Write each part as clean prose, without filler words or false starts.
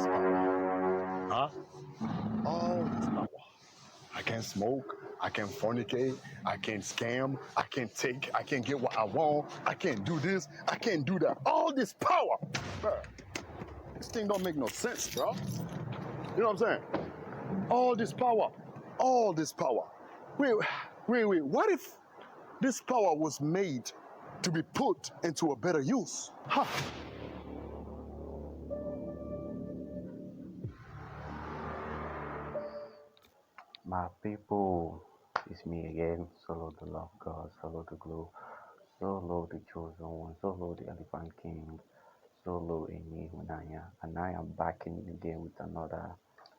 power. Huh? All this power. I can smoke, I can fornicate, I can scam, I can take, I can get what I want, I can do this, I can do that. All this power. Bruh, this thing don't make no sense, bro. You know what I'm saying? All this power. All this power. Wait, wait. What if this power was made to be put into a better use? Huh. My people, it's me again, Solo the Love God, Solo the Glow, Solo the Chosen One, Solo the Elephant King, Solo Eni Hunaya, and I am back in again with another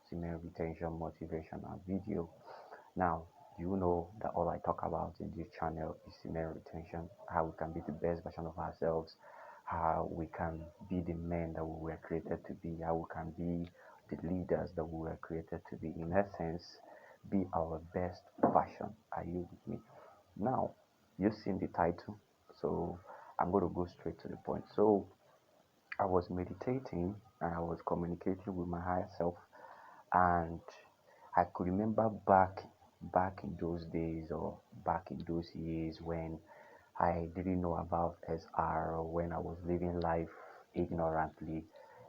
semen retention motivational video. Now, you know that all I talk about in this channel is semen retention, how we can be the best version of ourselves, how we can be the men that we were created to be, how we can be the leaders that we were created to be. In essence, be our best version. Are you with me? Now, you've seen the title, so I'm going to go straight to the point. So, I was meditating and I was communicating with my higher self, and I could remember back in those days or back in those years when I didn't know about SR, or when I was living life ignorantly.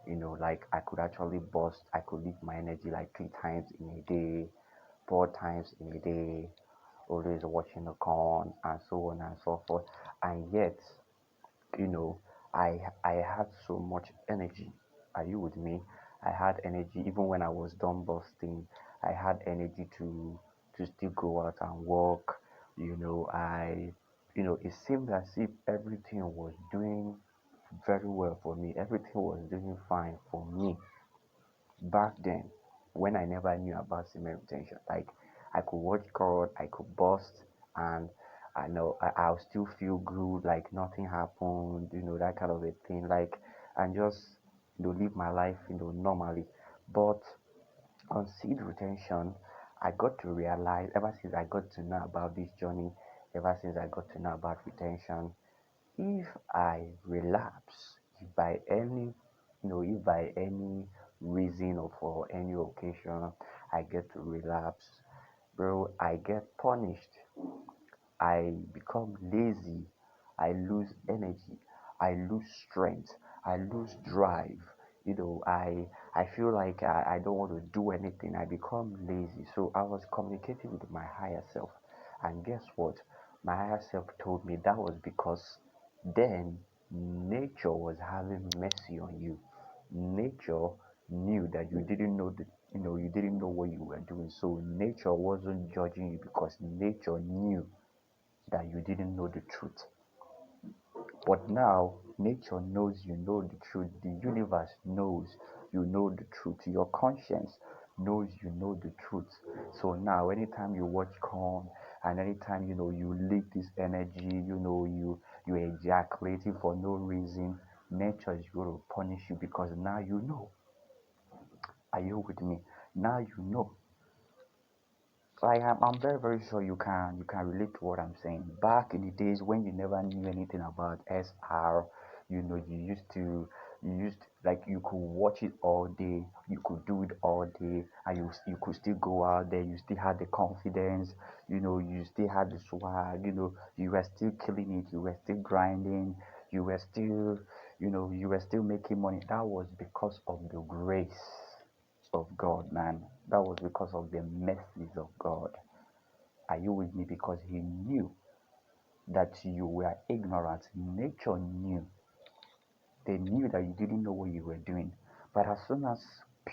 Like I could actually burst, I could leave my energy like 3 times in a day, 4 times in a day, always watching the con and so on and so forth. And yet, you know, I had so much energy. Are you with me? I had energy even when I was done busting. I had energy to still go out and work. It seemed as if everything was doing very well for me. Everything was doing fine for me back then when I never knew about semen retention. Like I could watch God, I could bust, and I know I'll still feel good, like nothing happened, that kind of a thing. Like and just live my life, normally. But on seed retention, I got to realize ever since I got to know about this journey, ever since I got to know about retention, if I relapse, if by any reason or for any occasion I get to relapse, bro, I get punished. I become lazy. I lose energy. I lose strength. I lose drive. I feel like I don't want to do anything. I become lazy. So I was communicating with my higher self. And guess what? My higher self told me that was because then nature was having mercy on you. Nature knew that you didn't know what you were doing. So nature wasn't judging you because nature knew that you didn't know the truth. But now, nature knows you know the truth. The universe knows you know the truth. Your conscience knows you know the truth. So now, anytime you watch corn, and anytime you leak this energy, you ejaculating for no reason, nature is going to punish you because now you know. Are you with me? Now you know. I'm very very sure you can relate to what I'm saying. Back in the days when you never knew anything about SR, you used like you could watch it all day, you could do it all day, and you could still go out there. You still had the confidence, you still had the swag, you were still killing it, you were still grinding, you were still making money. That was because of the grace of God, man. That was because of the mercies of God. Are you with me? Because He knew that you were ignorant. Nature knew. They knew that you didn't know what you were doing. But as soon as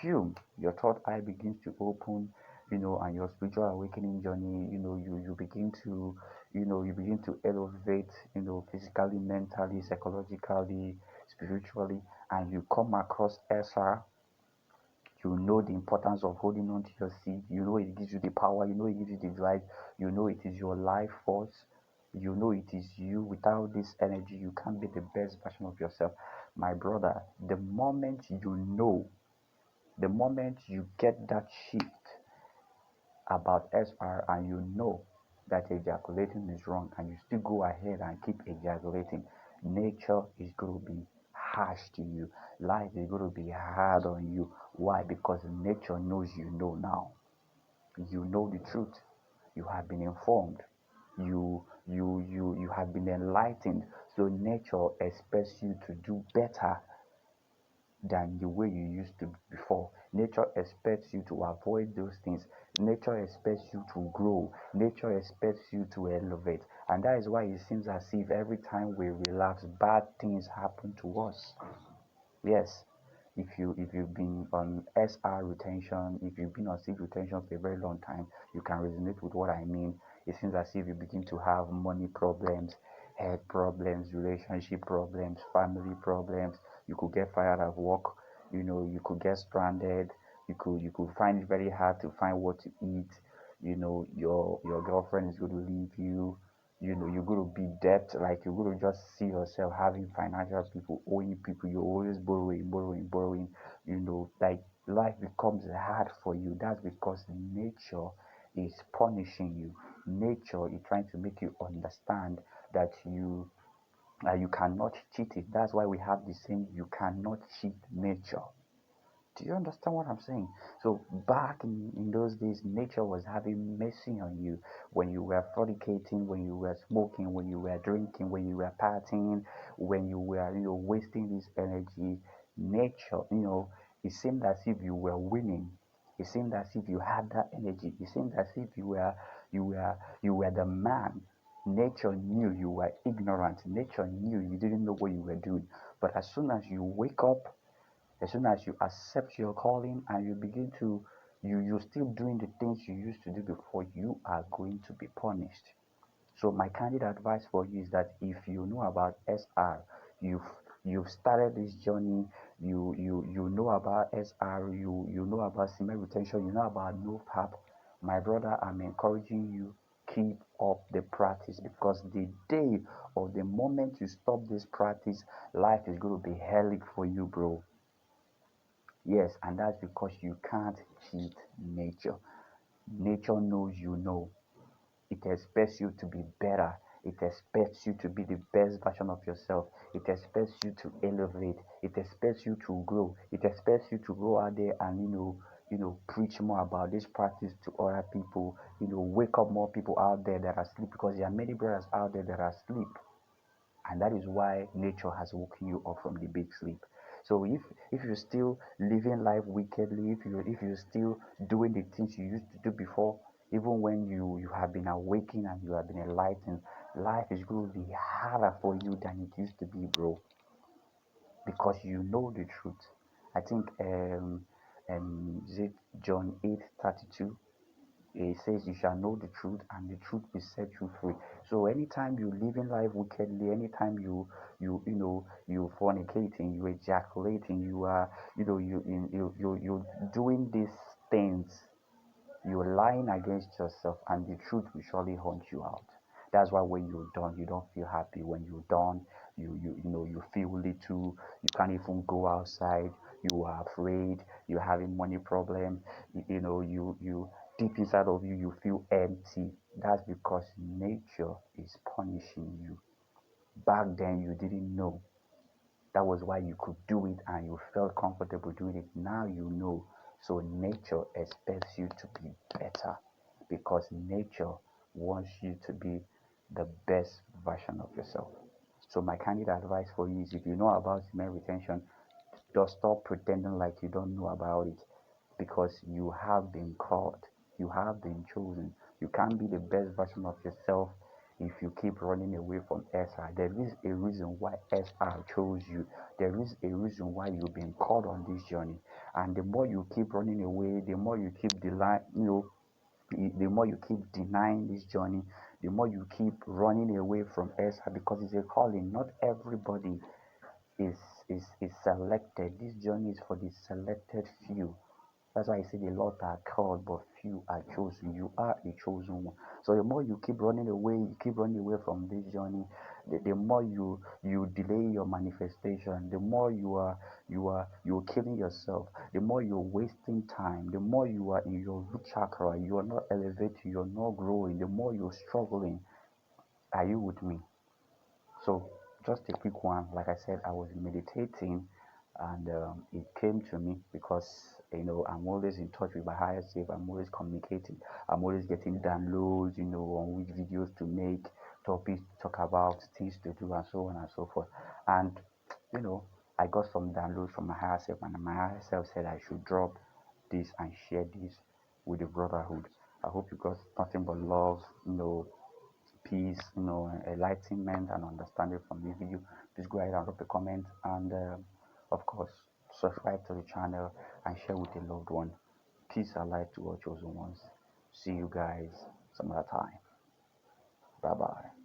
your third eye begins to open, and your spiritual awakening journey, you begin to elevate, physically, mentally, psychologically, spiritually, and you come across SR. You know the importance of holding on to your seed. You know it gives you the power. You know it gives you the drive. You know it is your life force. You know it is you. Without this energy, you can't be the best version of yourself. My brother, the moment you get that shift about SR and you know that ejaculating is wrong and you still go ahead and keep ejaculating, nature is going to be harsh to you. Life is going to be hard on you. Why? Because nature knows you know now. You know the truth. You have been informed. You have been enlightened. So nature expects you to do better than the way you used to before. Nature expects you to avoid those things. Nature expects you to grow. Nature expects you to elevate. And that is why it seems as if every time we relax, bad things happen to us. Yes, if you've been on SR retention, if you've been on sleep retention for a very long time, you can resonate with what I mean. It seems as if you begin to have money problems, health problems, relationship problems, family problems. You could get fired at work, you could get stranded, you could find it very hard to find what to eat. Your girlfriend is going to leave you. You're going to be debt, like you're going to just see yourself having financial people, owing people, you're always borrowing. Like life becomes hard for you. That's because nature is punishing you. Nature is trying to make you understand that you cannot cheat it. That's why we have the saying, you cannot cheat nature. Do you understand what I'm saying? So back in those days, nature was having mercy on you when you were fornicating, when you were smoking, when you were drinking, when you were partying, when you were, wasting this energy. Nature, it seemed as if you were winning. It seemed as if you had that energy. It seemed as if you were the man. Nature knew you were ignorant. Nature knew you didn't know what you were doing. But as soon as you wake up, as soon as you accept your calling and you begin to, you're still doing the things you used to do before, you are going to be punished. So my candid advice for you is that if you know about SR, you've you've started this journey, you know about SR, you know about cement retention, you know about no pap. My brother, I'm encouraging you, keep up the practice, because the day or the moment you stop this practice, life is going to be hellish for you, bro. Yes, and that's because you can't cheat nature. Nature knows you know. It expects you to be better. It expects you to be the best version of yourself. It expects you to elevate. It expects you to grow. It expects you to go out there and preach more about this practice to other people. Wake up more people out there that are asleep, because there are many brothers out there that are asleep, and that is why nature has woken you up from the big sleep. So if you're still living life wickedly, if you're still doing the things you used to do before, even when you have been awakened and you have been enlightened, life is going to be harder for you than it used to be, bro, because you know the truth. I think is it John 8:32? It says you shall know the truth, and the truth will set you free. So anytime you live in life wickedly, anytime you fornicating, you ejaculating, you are you doing these things, you're lying against yourself, and the truth will surely hunt you out. That's why when you're done, you don't feel happy. When you're done, you feel little. You can't even go outside. You are afraid. You're having money problem. You deep inside of you, you feel empty. That's because nature is punishing you. Back then, you didn't know. That was why you could do it and you felt comfortable doing it. Now you know. So nature expects you to be better, because nature wants you to be the best version of yourself. So my candid advice for you is, if you know about semen retention, just stop pretending like you don't know about it, because you have been called, you have been chosen. You can't be the best version of yourself if you keep running away from SR. There is a reason why SR chose you. There is a reason why you've been called on this journey. And the more you keep running away, the more you keep the more you keep denying this journey, the more you keep running away from SR, because it's a calling. Not everybody is is selected. This journey is for the selected few. That's why I say the lot are called, but few are chosen. You are a chosen one. So the more you keep running away, you keep running away from this journey, the more you delay your manifestation, the more you're killing yourself, the more you're wasting time, the more you are in your root chakra, you are not elevating, you're not growing, the more you're struggling. Are you with me? So, just a quick one. Like I said, I was meditating, and it came to me because I'm always in touch with my higher self. I'm always communicating. I'm always getting downloads, on which videos to make, topics to talk about, things to do, and so on and so forth. And, you know, I got some downloads from my higher self, and my higher self said I should drop this and share this with the brotherhood. I hope you got nothing but love, peace, enlightenment and understanding from this video. Please go ahead and drop a comment and, of course, subscribe to the channel and share with a loved one. Peace and light to all chosen ones. See you guys some other time. Bye bye.